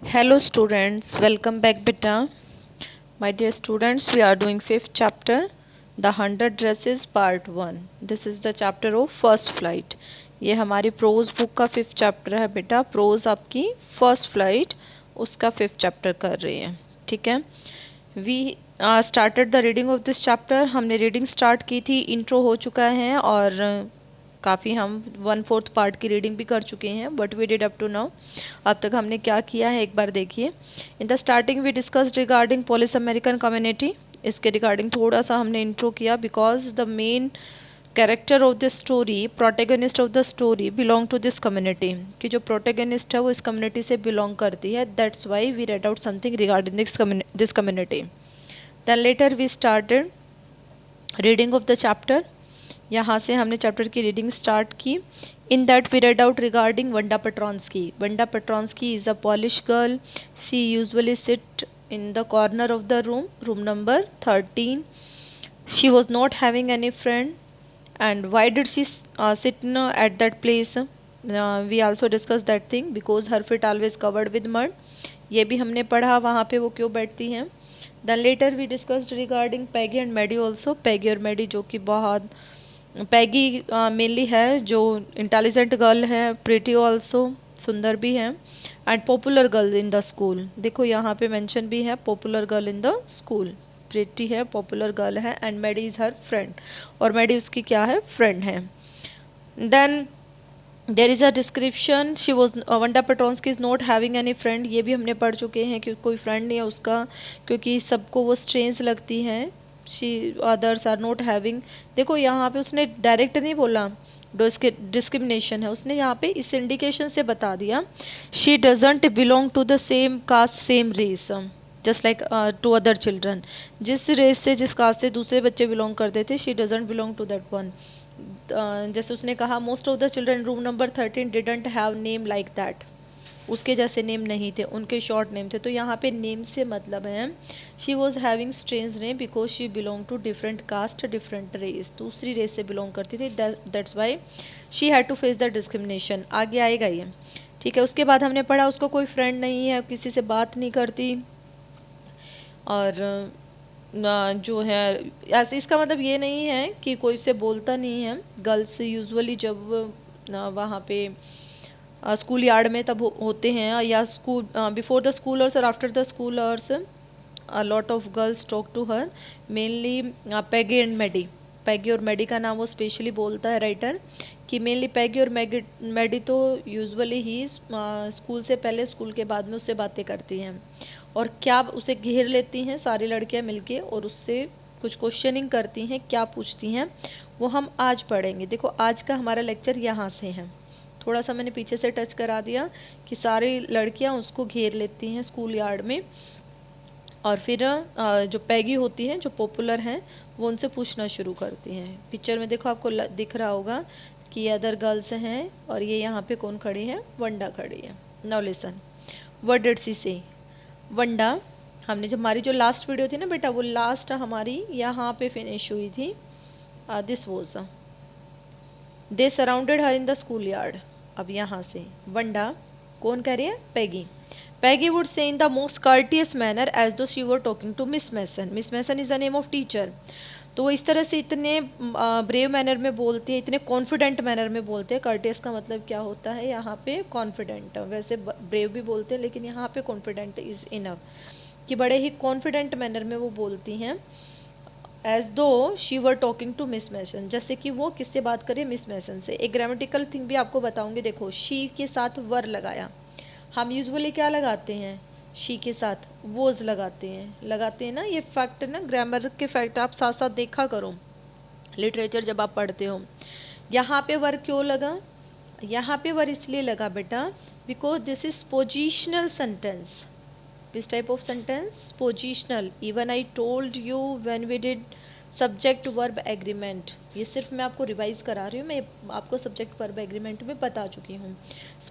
Hello students, welcome back beta. My dear students, we are doing fifth chapter, The 100 Dresses Part 1. This is the chapter of First Flight. ये हमारी prose book का fifth chapter है बेटा. Prose आपकी first flight उसका fifth chapter कर रही है. ठीक है. We started the reading of this chapter. हमने रीडिंग स्टार्ट की थी, इंट्रो हो चुका है और काफ़ी हम 1/4 पार्ट की रीडिंग भी कर चुके हैं. But we did up to now. अब तक हमने क्या किया है एक बार देखिए. In the starting we discussed regarding Polish American community. इसके रिगार्डिंग थोड़ा सा हमने इंट्रो किया because the main character of the story, protagonist of the story belong to this community. कि जो प्रोटेगनिस्ट है वो इस कम्युनिटी से बिलोंग करती है. That's why we read out something regarding this community. Then later we started reading of the chapter. यहाँ से हमने चैप्टर की रीडिंग स्टार्ट की. In that we read out regarding Wanda Petronski. Wanda Petronski is a Polish girl. She usually sit in the corner of the room number 13. She was not having any friend. And why did she sit at that place? We also discuss that thing because her fit always covered with mud. ये भी हमने पढ़ा वहाँ पे वो क्यों बैठती हैं. Then later we discussed regarding Peggy and Maddie also. Peggy और मैडी जो कि बहुत, पैगी मेनली है जो इंटेलिजेंट गर्ल है, प्रिटी ऑल्सो, सुंदर भी है, and popular girl in the school. देखो यहाँ पे मेंशन भी है popular girl in the school. Pretty है, पॉपुलर गर्ल है, and Maddie is her friend. और मैडी उसकी क्या है, फ्रेंड है. Then there is a description. She was Wanda Petronski is not having any friend. ये भी हमने पढ़ चुके हैं कि कोई फ्रेंड नहीं है उसका, क्योंकि सबको वो स्ट्रेंज लगती है. She others are not having. देखो यहाँ पे उसने डायरेक्ट नहीं बोला डिस्क्रिमिनेशन है, उसने यहाँ पे इस इंडिकेशन से बता दिया. She doesn't belong to the same caste same race just like to other children. जिस रेस से, जिस कास्ट से दूसरे बच्चे बिलोंग करते थे, she doesn't belong to that one. जैसे उसने कहा most of the children room number 13 didn't have name like that. उसके जैसे नेम नहीं थे, उनके शॉर्ट नेम थे. तो यहाँ पे नेम से मतलब है she was having strange name because she belong to different caste different race. दूसरी रेस से बिलोंग करती थी. That's why she had to face the discrimination. आगे आएगा ये. ठीक है. उसके बाद हमने पढ़ा उसको कोई फ्रेंड नहीं है, किसी से बात नहीं करती. और जो है ऐसे, इसका मतलब ये नहीं है कि कोई से बोलता नहीं है. गर्ल्स यूजुअली जब वहाँ पे स्कूल यार्ड में तब होते हैं, या school before the school hours और after the school hours, a lot of girls talk to her. Mainly Peggy and Maddie. Peggy और मैडी का नाम वो स्पेशली बोलता है राइटर कि मेनली पैगी और मैडी तो यूजुअली ही स्कूल से पहले, स्कूल के बाद में उससे बातें करती हैं. और क्या उसे घेर लेती हैं सारी लड़कियां मिलके और उससे कुछ क्वेश्चनिंग करती हैं, क्या पूछती हैं वो हम आज पढ़ेंगे. देखो आज का हमारा लेक्चर यहाँ से है. थोड़ा सा मैंने पीछे से टच करा दिया कि सारी लड़कियां उसको घेर लेती हैं स्कूल यार्ड में. और फिर जो पैगी होती हैं, जो पॉपुलर हैं, वो उनसे पूछना शुरू करती हैं. पिक्चर में देखो आपको दिख रहा होगा कि ये अदर गर्ल्स हैं और ये यहाँ पे कौन खड़ी है, वंडा खड़ी है. Now listen, what did she से. वंडा, हमने जब हमारी जो लास्ट वीडियो थी ना बेटा, वो लास्ट हमारी यहाँ पे फिनिश हुई थी. This was they surrounded her in the school yard. अब यहाँ से वंडा कौन कह रही है, पैगी. Peggy would say in the most courteous manner as though she were talking to Miss Mason. Miss Mason is the name of teacher. तो वो इस तरह से इतने ब्रेव मैनर में बोलती है, इतने कॉन्फिडेंट मैनर में बोलते हैं. कर्टियस का मतलब क्या होता है यहाँ पे, कॉन्फिडेंट. वैसे ब्रेव भी बोलते हैं लेकिन यहाँ पे कॉन्फिडेंट इज इनफ, कि बड़े ही कॉन्फिडेंट मैनर में वो बोलती हैं. As though she were talking to Miss Mason, जैसे कि वो किससे बात करे, मिस मैसन से. एक ग्रामेटिकल थिंग भी आपको बताऊंगी. देखो शी के साथ वर लगाया. हम यूजुअली क्या लगाते हैं, शी के साथ वोज लगाते हैं ना. ये फैक्ट ना, ग्रामर के फैक्ट आप साथ साथ देखा करो लिटरेचर जब आप पढ़ते हो. यहाँ पे वर क्यों लगा, यहाँ पे वर इसलिए लगा बेटा because this is positional sentence. This type of sentence positional. Even I told you when we did subject verb agreement. ये सिर्फ मैं आपको रिवाइज करा रही हूँ, मैं आपको सब्जेक्ट वर्ब एग्रीमेंट में बता चुकी हूँ.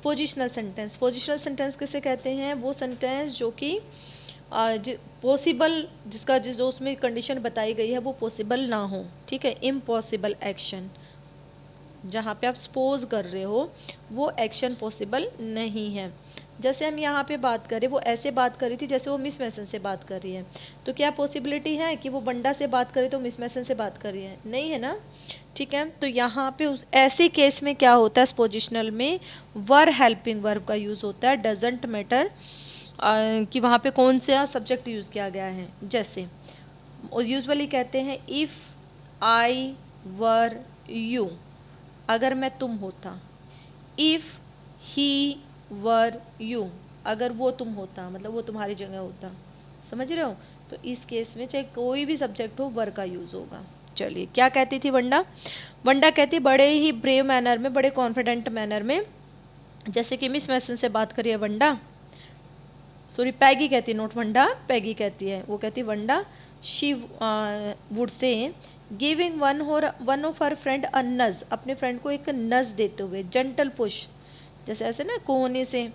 पोजिशनल सेंटेंस, पोजिशनल सेंटेंस किसे कहते हैं, वो सेंटेंस जो कि पॉसिबल, जिसका जो उसमें कंडीशन बताई गई है वो पॉसिबल ना हो. ठीक है. इम्पॉसिबल एक्शन, जहाँ पे आप सपोज कर रहे हो वो एक्शन पॉसिबल नहीं है. जैसे हम यहाँ पे बात करें, वो ऐसे बात कर रही थी जैसे वो मिस मैसन से बात कर रही है, तो क्या पॉसिबिलिटी है कि वो वंडा से बात करे तो मिस मैसन से बात कर रही है? नहीं है ना। ठीक है, तो यहाँ पे उस ऐसे केस में क्या होता है, पोजिशनल में वर हेल्पिंग वर्ब का यूज़ होता है, डजेंट मैटर कि वहाँ पे कौन सा सब्जेक्ट यूज़ किया गया है। जैसे यूजुअली कहते हैं इफ़ आई वर यू, अगर मैं तुम होता, इफ़ ही वर यू, अगर वो तुम होता, मतलब वो तुम्हारी जगह होता। समझ रहे हो? तो इस केस में चाहे कोई भी सब्जेक्ट हो, वर का यूज़ होगा। चलिए, क्या कहती थी वंडा? वंडा कहती बड़े ही ब्रेव मैनर में, बड़े कॉन्फिडेंट मैनर में, जैसे कि मिस मैसन से बात करिए वंडा, सॉरी पैगी कहती है, नोट वंडा, पैगी कहती है, वो कहती Wanda she would say giving one of her friend a nudge, अपने फ्रेंड को एक नज देते हुए, जेंटल पुश, जैसे ऐसे ना कोहनी से,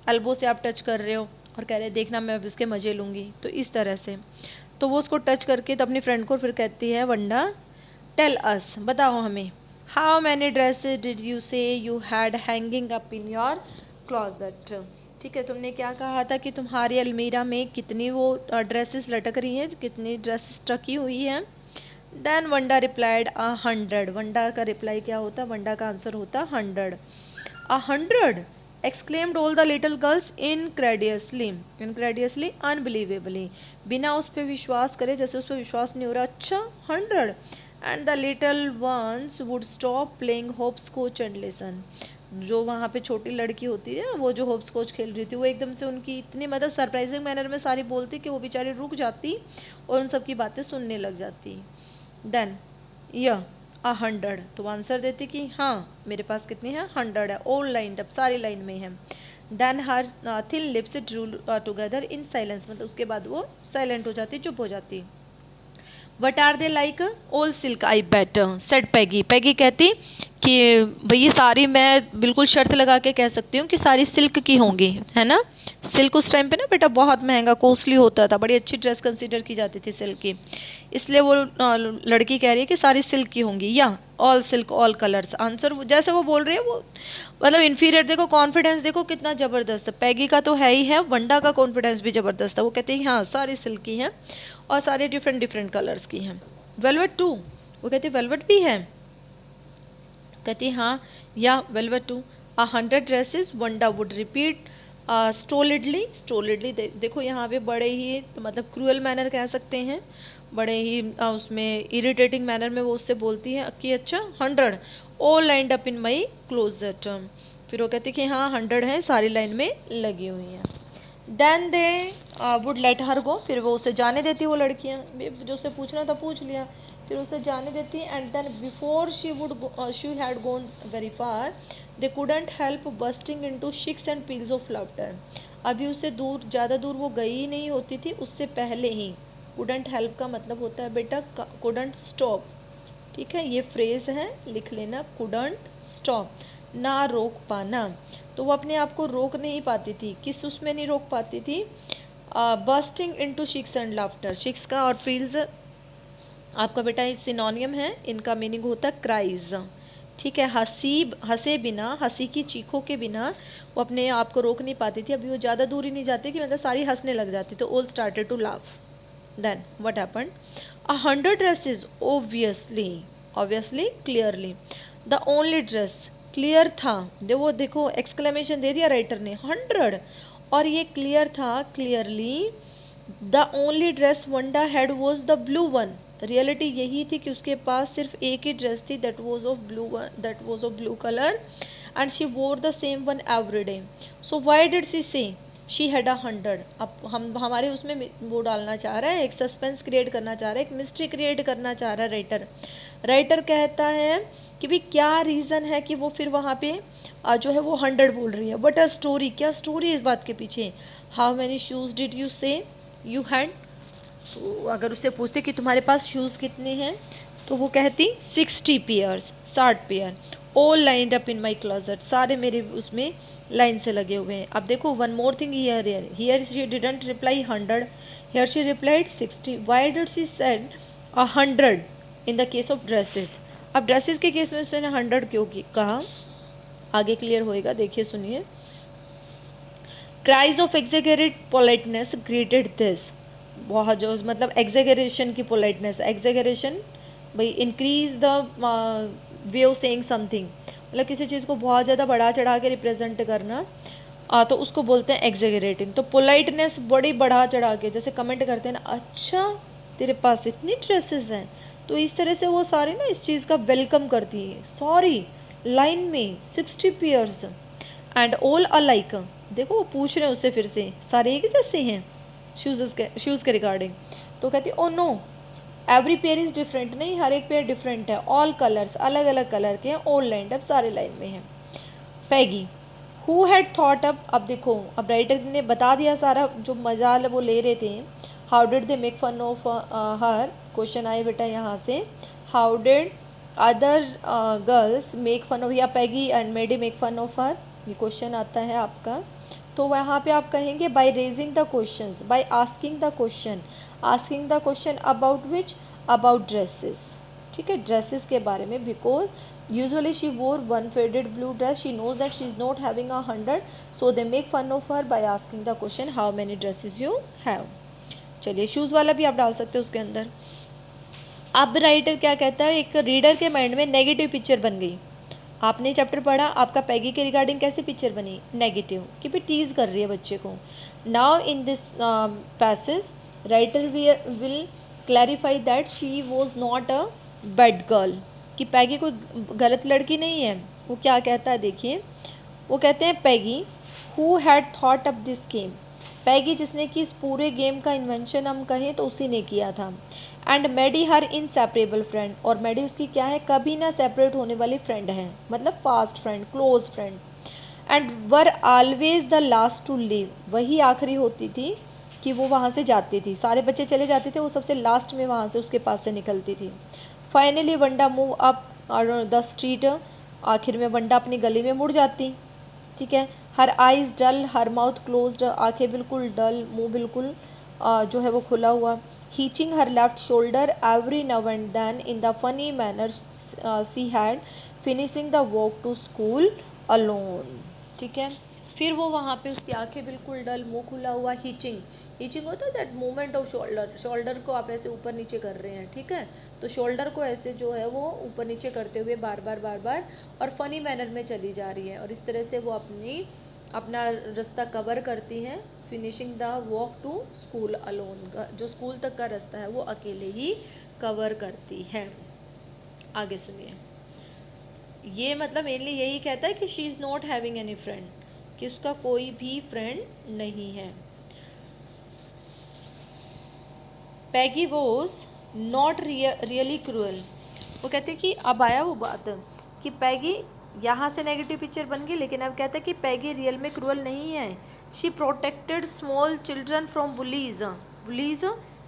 एल्बो से आप टच कर रहे हो और कह रहे हैं देखना मैं अब इसके मज़े लूँगी, तो इस तरह से। तो वो उसको टच करके तो अपनी फ्रेंड को फिर कहती है वंडा टेल अस, बताओ हमें, how many dresses did you say you had hanging up in your closet. ठीक है, तुमने क्या कहा था कि तुम्हारी अलमीरा में कितनी वो ड्रेसेस लटक रही हैं, कितनी ड्रेसेस टकी हुई हैं। देन वंडा रिप्लाइड 100, वंडा का रिप्लाई क्या होता, वंडा का आंसर होता 100। 100 exclaimed all the little girls incredulously, unbelievably, बिना उस पर विश्वास करे, जैसे उस पर विश्वास नहीं हो रहा। अच्छा 100, and the little ones would stop playing hopscotch and listen, जो वहाँ पे छोटी लड़की होती है, वो जो होप्सकॉच खेल रही थी, वो एकदम से उनकी इतनी मतलब सरप्राइजिंग मैनर में सारी बोलती कि वो बेचारी रुक जाती और उन सब की बातें सुनने लग जाती। देन यह 100, तो आंसर देती कि हाँ मेरे पास कितनी है, 100 है, ऑल लाइंड अप, सारी लाइन में है। Then her thin lips drew together in silence, मतलब उसके बाद वो साइलेंट हो जाती, चुप हो जाती। What are they like, all silk I bet, said Peggy, Peggy कहती कि भई सारी, मैं बिल्कुल शर्त लगा के कह सकती हूँ कि सारी सिल्क की होंगी, है ना। सिल्क उस टाइम पे ना बेटा बहुत महंगा, कॉस्टली होता था, बड़ी अच्छी ड्रेस कंसीडर की जाती थी सिल्क की, इसलिए वो लड़की कह रही है कि सारी सिल्क की होंगी, या all silk all colours. Answer जैसे वो बोल रही है, वो मतलब इन्फीरियर, देखो कॉन्फिडेंस देखो कितना ज़बरदस्त है, पैगी का तो है ही है, वंडा का कॉन्फिडेंस भी ज़बरदस्त है। वो कहते हैं हाँ सारी सिल्क की हैं और सारे डिफरेंट डिफरेंट कलर्स की हैं। वेलवेट टू, वो कहती वेलवेट भी है, कहती हाँ या velvet too. 100 dresses Wanda would repeat stolidly, stolidly देखो यहाँ पे बड़े ही तो मतलब क्रूअल मैनर कह सकते हैं, बड़े ही उसमें इरिटेटिंग मैनर में वो उससे बोलती है कि अच्छा 100 all lined up in my closet, फिर वो कहती कि हाँ 100 है, सारी लाइन में लगी हुई हैं। Then they would let her go, फिर वो उसे जाने देती, वो लड़कियाँ जो उसे पूछना था पूछ लिया, फिर उसे जाने देती। And then before she had gone very far they couldn't help bursting into shrieks and peals of laughter, अभी उससे दूर, ज़्यादा दूर वो गई ही नहीं होती थी, उससे पहले ही कुडंट हेल्प का मतलब होता है बेटा कुडंट स्टॉप। ठीक है, ये फ्रेज है, लिख लेना, कुडंट स्टॉप, ना रोक पाना, तो वो अपने आप को रोक नहीं पाती थी, किस उसमें नहीं रोक पाती थी, bursting into shrieks and laughter. Shrieks का और फील्स आपका बेटा सिनोनियम है, इनका मीनिंग होता है क्राइज। ठीक है, हंसे बिना, हंसी की चीखों के बिना वो अपने आप को रोक नहीं पाती थी, अभी वो ज़्यादा दूर ही नहीं जाती कि मतलब सारी हंसने लग जाती, तो all started to laugh. Then what happened, 100 dresses obviously clearly, the only dress, clear था, वो देखो एक्सक्लेमेशन दे दिया राइटर ने, 100 और ये क्लियर था, clearly, the only dress Wanda had was the blue one, reality यही थी कि उसके पास सिर्फ एक ही ड्रेस थी, that was of blue colour, and she wore the same one every day. So why did she say she had 100, अब हमारे उसमें वो डालना चाह रहा है, एक सस्पेंस क्रिएट करना चाह रहा है, एक मिस्ट्री क्रिएट करना चाह रहा है राइटर कहता है कि भाई क्या रीज़न है कि वो फिर वहाँ पे जो है वो 100 बोल रही है, बट अ स्टोरी, क्या स्टोरी है इस बात के पीछे। How many shoes did you say you had, तो अगर उससे पूछते कि तुम्हारे पास शूज़ कितने हैं, तो वो कहती 60 pairs, 60 pair, all lined up in my closet, सारे मेरे उसमें लाइन से लगे हुए हैं। अब देखो one more thing here she didn't reply 100, here she replied 60, why did she said 100 in the case of dresses. अब ड्रेसेस के केस में उसने 100 क्यों कहा, आगे क्लियर होएगा, देखिए सुनिए। Cries of exaggerate politeness greeted this, बहुत जो मतलब एक्सेगरेशन की पोलाइटनेस, एक्सेगरेशन भाई increase the way of saying something, मतलब किसी चीज़ को बहुत ज़्यादा बढ़ा चढ़ा के रिप्रेजेंट करना, तो उसको बोलते हैं एक्सेगरेटिंग। तो पोलाइटनेस बड़ी बढ़ा चढ़ा के, जैसे कमेंट करते हैं ना, अच्छा तेरे पास इतनी ड्रेसेस हैं, तो इस तरह से वो सारे ना इस चीज़ का वेलकम करती है। सॉरी, लाइन में 60 पेयर्स एंड ऑल अलाइक, देखो वो पूछ रहे हैं उससे फिर से, सारे एक जैसे हैं शूज़ के रिगार्डिंग। तो कहती है oh know every pair is different, नहीं हर एक पेयर डिफरेंट है, ऑल कलर्स अलग अलग कलर के हैं, ऑल लाइन अब सारे लाइन में हैं। पैगी हु हैड थॉट अब देखो अब राइटर ने बता दिया सारा, जो मजाल वो ले रहे थे। How did they make fun of her, question आए बेटा यहाँ से, how did other girls make fun of, या Peggy and Maddie make fun of her, ये क्वेश्चन आता है आपका। तो वहाँ पे आप कहेंगे by raising the questions, by asking the question, asking the question about which, about dresses, ठीक है, ड्रेसेस के बारे में। Because usually she wore one faded blue dress, she knows that she is not having 100, so they make fun of her by asking the question how many dresses you have। चलिए shoes वाला भी आप डाल सकते हो उसके अंदर। अब राइटर क्या कहता है, एक रीडर के माइंड में नेगेटिव पिक्चर बन गई। आपने चैप्टर पढ़ा, आपका पैगी के रिगार्डिंग कैसे पिक्चर बनी, नेगेटिव, कि भी टीज कर रही है बच्चे को। Now in this passage writer will clarify that she was not a bad girl, कि पैगी कोई गलत लड़की नहीं है। वो क्या कहता है देखिए, वो कहते हैं Peggy who had thought up this game, Peggy जिसने कि इस पूरे गेम का इन्वेंशन हम कहें तो उसी ने किया था। And Maddie her inseparable friend, और मैडी उसकी क्या है, कभी ना सेपरेट होने वाली फ्रेंड है, मतलब fast friend, close friend. And were always the last to leave, वही आखिरी होती थी कि वो वहाँ से जाती थी, सारे बच्चे चले जाते थे, वो सबसे लास्ट में वहाँ से उसके पास से निकलती थी। Finally Wanda move up the street, आखिर में वंडा अपनी गली में मुड़ जाती, ठीक है। हर आइज डल, हर माउथ क्लोज्ड, आंखें बिल्कुल डल, मुंह बिल्कुल जो है वो खुला हुआ। Hitching her left shoulder every now and then in the funny manner she had finishing the walk to school alone, ठीक है। फिर वो वहाँ पे उसकी आंखें बिल्कुल डल, मुंह खुला हुआ, हीचिंग, हीचिंग होता है that movement off shoulder, shoulder को आप ऐसे ऊपर नीचे कर रहे हैं, ठीक है, तो शोल्डर को ऐसे जो है वो ऊपर नीचे करते हुए बार बार और फनी मैनर में चली जा रही है, और इस तरह से वो अपना रास्ता कवर करती है। Finishing the walk to school alone, जो स्कूल तक का रास्ता है वो अकेले ही कवर करती है। आगे सुनिए, ये मतलब मेनली यही कहता है कि she is not having any friend, कि उसका कोई भी फ्रेंड नहीं है। पैगी वॉज नॉट रियली क्रूअल, वो कहते कि अब आया वो बात कि पैगी यहाँ से नेगेटिव पिक्चर बन गई, लेकिन अब कहते हैं कि पैगी रियल में क्रूअल नहीं है। She protected small children from bullies, bullies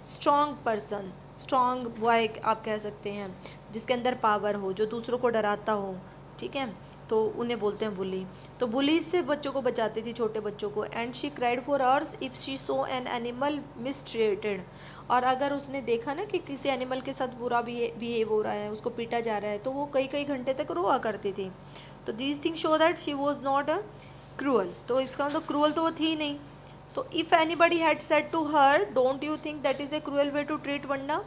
strong person, strong boy आप कह सकते हैं, जिसके अंदर पावर हो, जो दूसरों को डराता हो, ठीक है, तो उन्हें बोलते हैं बुली। तो बुलीज से बच्चों को बचाती थी, छोटे बच्चों को। And she cried for hours if she saw an animal mistreated, और अगर उसने देखा ना कि किसी एनिमल के साथ बुरा बिहेव हो रहा है, उसको पीटा जा रहा है, तो वो कई कई घंटे तक रोआ करती थी। तो these thing show that she was not a cruel, तो इसका मतलब क्रूअल तो वो थी नहीं। तो if anybody had said to her don't you think that is a cruel way to treat Wanda,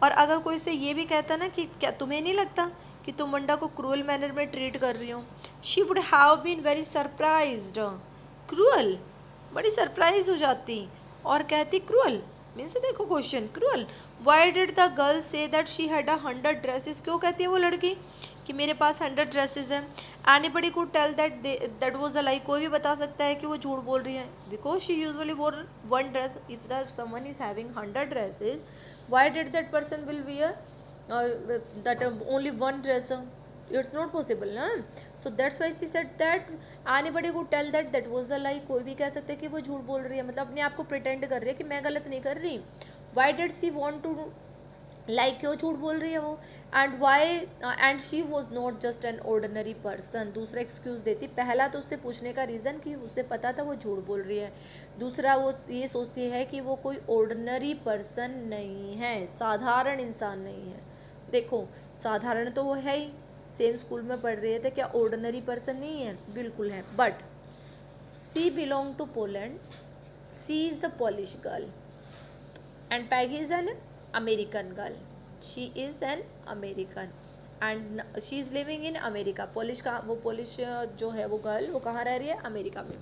और अगर कोई से ये भी कहता ना कि क्या तुम्हें नहीं लगता कि तुम वंडा को क्रूअल मैनर में ट्रीट कर रही हो, she would have been very surprised, cruel, बड़ी सरप्राइज हो जाती और कहती क्रूअल मीन्स, देखो question, cruel why did the girl say that she had 100 dresses, क्यों कहती है वो लड़की कि मेरे पास 100 ड्रेसेस हैं। Anybody could tell that was a lie, कोई भी बता सकता है कि वो झूठ बोल रही है, बिकॉज शी यूजुअली वोर one dress. If the someone is having 100 dresses, why did that person will wear that only one dress, it's not possible na, so that's why she said that anybody could tell that was a lie, कोई भी कह सकता है कि वो झूठ बोल रही है, मतलब अपने आप को प्रिटेंड कर रही है कि मैं गलत नहीं कर रही। why did she want to like क्यों झूठ बोल रही है वो, and why and she was not just an ordinary person, दूसरा एक्सक्यूज देती। पहला तो उससे पूछने का रीज़न कि उसे पता था वो झूठ बोल रही है, दूसरा वो ये सोचती है कि वो कोई ऑर्डिनरी पर्सन नहीं है, साधारण इंसान नहीं है। देखो साधारण तो वो है ही, सेम स्कूल में पढ़ रहे थे, क्या ऑर्डिनरी पर्सन नहीं है, बिल्कुल है। But she belong to Poland, she is a Polish girl and Peggy is an American girl. She is an American and she is living in America. Polish का वो पोलिश जो है वो गर्ल वो कहाँ रह रही है, अमेरिका में.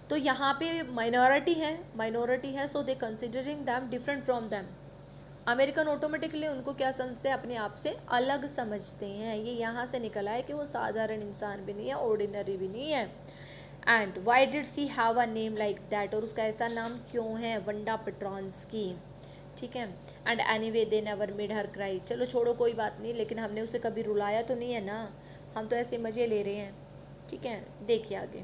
तो यहाँ पे माइनॉरिटी है so they considering them different from them. American automatically उनको क्या समझते हैं, अपने आप से अलग समझते हैं. ये यहाँ से निकला है कि वो साधारण इंसान भी नहीं है, ऑर्डिनरी भी नहीं है. And why did she have a name like that, और उसका ऐसा नाम क्यों है, वंडा पेट्रॉन्स्की. ठीक है. And anyway they never made her cry. चलो छोड़ो कोई बात नहीं, लेकिन हमने उसे कभी रुलाया तो नहीं है ना, हम तो ऐसे मज़े ले रहे हैं. ठीक है. देखिए आगे,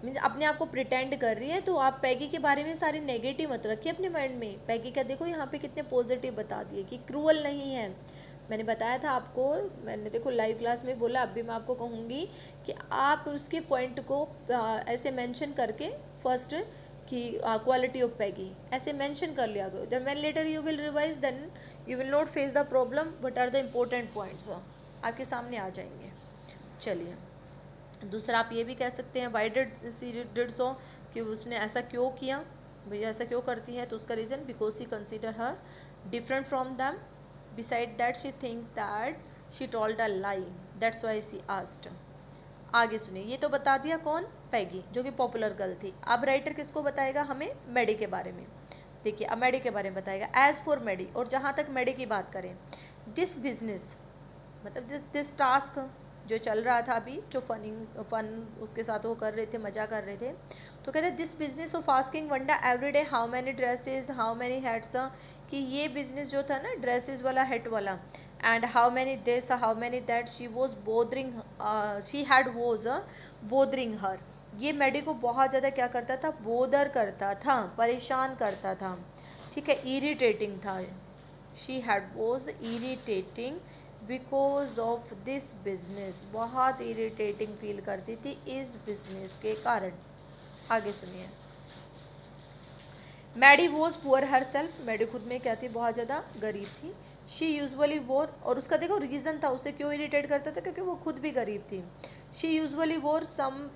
मीन्स अपने आप को प्रिटेंड कर रही है. तो आप पैगी के बारे में सारी नेगेटिव मत रखिए अपने माइंड में. पैगी का देखो यहाँ पे कितने पॉजिटिव बता दिए कि क्रूअल नहीं है. मैंने बताया था आपको, मैंने देखो लाइव क्लास में बोला, अब भी मैं आपको कहूँगी कि आप उसके पॉइंट को ऐसे मेंशन करके फर्स्ट कि क्वालिटी ऑफ पैगी ऐसे मेंशन कर लिया करो. जब when later you will revise then you will not face the problem, but are the important points आपके सामने आ जाएंगे. चलिए दूसरा आप ये भी कह सकते हैं वाई डिड सो, कि उसने ऐसा क्यों किया, भैया ऐसा क्यों करती है. तो उसका reason because she consider her different from them. Beside that she think that she told a lie, that's why she asked. आगे सुनिए, ये तो बता दिया कौन, पैगी जो कि पॉपुलर गर्ल थी. अब राइटर किसको बताएगा हमें, मेडी के बारे में. देखिए अब मेडी के बारे में बताएगा. एज फॉर मेडी, और जहाँ तक मेडी की बात करें, दिस बिजनेस मतलब दिस टास्क जो चल रहा था अभी, जो फन उसके साथ वो कर रहे थे, मजा कर रहे थे. तो कहते हैं this business of asking Wanda every day how many dresses how many hats, कि ये बिजनेस जो था ना ड्रेसेस वाला, हेट वाला, and how many this how many that, she was bothering, she had was bothering her. ये Maddie को बहुत ज़्यादा क्या करता था, बोदर करता था, परेशान करता था. ठीक है. इरिटेटिंग था. She had was irritating because of this business, बहुत इरिटेटिंग फील करती थी इस बिजनेस के कारण. आगे सुनिए. Maddie was poor herself, Maddie खुद में क्या थी, बहुत ज़्यादा गरीब थी. शी यूजली वोर, और उसका देखो रीज़न था उसे क्यों इरिटेट करता था, क्योंकि वो खुद भी गरीब थी. She usually wore some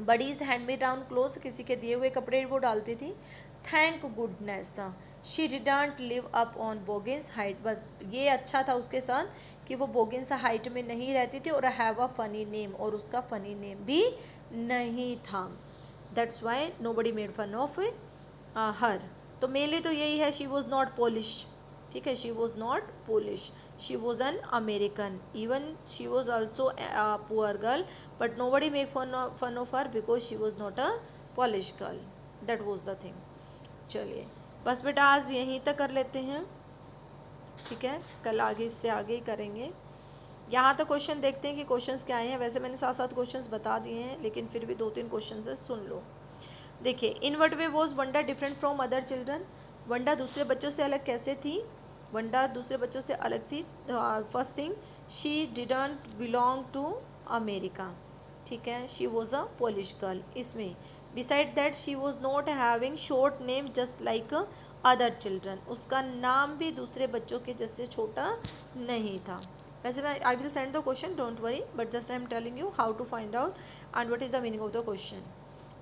buddies handmade down cloth, किसी के दिए हुए कपड़े वो डालती थी. Thank goodness she didn't live up on Boggins Height, बस ये अच्छा था उसके साथ कि वो बोगिन्स हाइट में नहीं रहती थी. और हैव अ फनी नेम, और उसका फनी नेम भी नहीं था. That's why nobody made fun of her. तो मेनली तो यही है, शी वॉज नॉट पोलिश. ठीक है. She was not Polish, she was an American. Even she was also a poor girl, but nobody make fun of her because she was not a Polish girl. That was the thing. चलिए बस बेटा आज यहीं तक कर लेते हैं. ठीक है. कल आगे इससे आगे ही करेंगे. यहाँ तक क्वेश्चन देखते हैं कि क्वेश्चंस क्या आए हैं. वैसे मैंने साथ साथ क्वेश्चंस बता दिए हैं, लेकिन फिर भी 2-3 क्वेश्चन है, सुन लो. देखिए, in what way was Wanda different from other children, Wanda दूसरे बच्चों से अलग कैसे थी. वंडा दूसरे बच्चों से अलग थी. First thing, she didn't belong to America. ठीक है. She was a Polish girl. इसमें beside that she was not having short name just like other children, उसका नाम भी दूसरे बच्चों के जैसे छोटा नहीं था. वैसे मैं I will send the question, don't worry, but just I am telling you how to find out and what is the meaning of the question.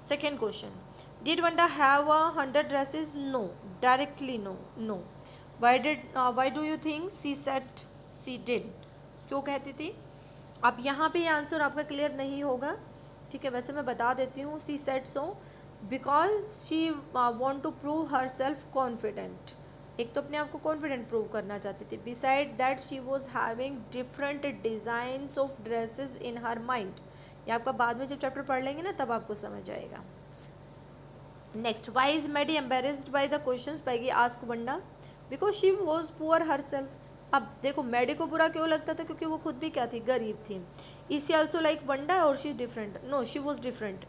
Second question, did Wanda have 100 dresses. No, directly no. Why do you think she said she did, क्यों कहती थी. अब यहाँ पे ये answer आपका clear नहीं होगा. ठीक है. वैसे मैं बता देती हूँ. she said so because she want to prove herself confident. एक तो अपने आप को कॉन्फिडेंट प्रूव करना चाहती थी. Beside that she was having different designs of dresses in her mind. ये आपका बाद में जब चैप्टर पढ़ लेंगे ना तब आपको समझ आएगा. Next, why is Maddie embarrassed by the question, Peggy ask Wanda because she was poor herself. अब देखो मेडी को बुरा क्यों लगता था, क्योंकि वो खुद भी क्या थी, गरीब थी. Is she also like Wanda और she different. No, she was different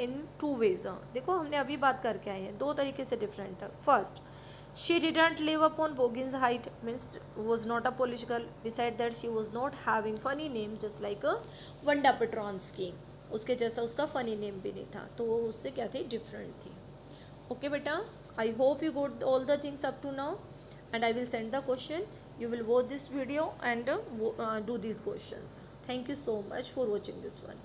in 2 ways. देखो हमने अभी बात करके आए हैं, 2 तरीके से डिफरेंट है. First, she didn't live upon Boggins Height, means was not a Polish girl. Beside that she was not having funny name just like Wanda Petronski, उसके जैसा उसका फनी नेम भी नहीं था. तो वो उससे क्या थी, डिफरेंट थी. ओके बेटा, I hope you got all the things up to now, and I will send the question. You will watch this video and do these questions. Thank you so much for watching this one.